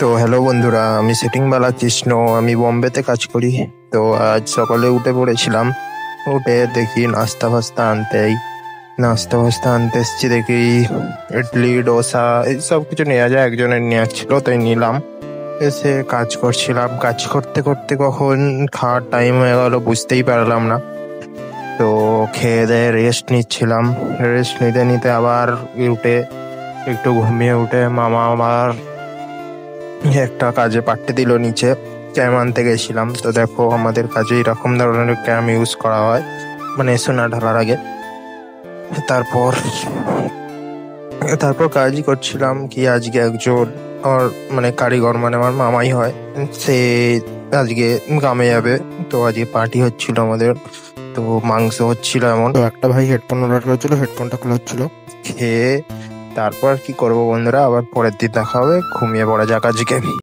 তো হ্যালো বন্ধুরা, আমি সেটিংবালা কৃষ্ণ। আমি বোম্বেতে কাজ করি। তো আজ সকালে উঠে পড়েছিলাম। উঠে দেখি নাস্তা ফাস্তা আনতে এসছি। দেখি ইডলি ডোসা এইসব কিছু নেওয়া যায়, একজনের নেওয়া ছিল তাই নিলাম। এসে কাজ করছিলাম। কাজ করতে করতে কখন খাওয়ার টাইম হয়ে গেল বুঝতেই পারলাম না। তো খেয়ে দেয়ে রেস্ট নিচ্ছিলাম। রেস্ট নিতে নিতে আবার উঠে একটু ঘুমিয়ে উঠে মামা আবার একটা কাজে পাঠিয়ে দিল নিচে। ক্যাম আনতে গেছিলাম। তো দেখো, আমাদের কাজে এরকম ধরনের ক্যাম ইউজ করা হয়, মানে সোনা ঢালার আগে। তারপর তারপর কাজই করছিলাম কি, আজকে একজন আর মানে কারিগর, মানে আমার মামাই হয়, সে আজকে গ্রামে যাবে। তো আজকে পার্টি হচ্ছিল আমাদের। তো মাংস হচ্ছিল এমন। তো একটা ভাই হেডফোন অর্ডার করেছিল, হেডফোনটা খোলা হচ্ছিল। খেয়ে তারপর কি করবো বন্ধুরা, আবার পরের দিন দেখা হবে। ঘুমিয়ে পড়া যাক আজকে।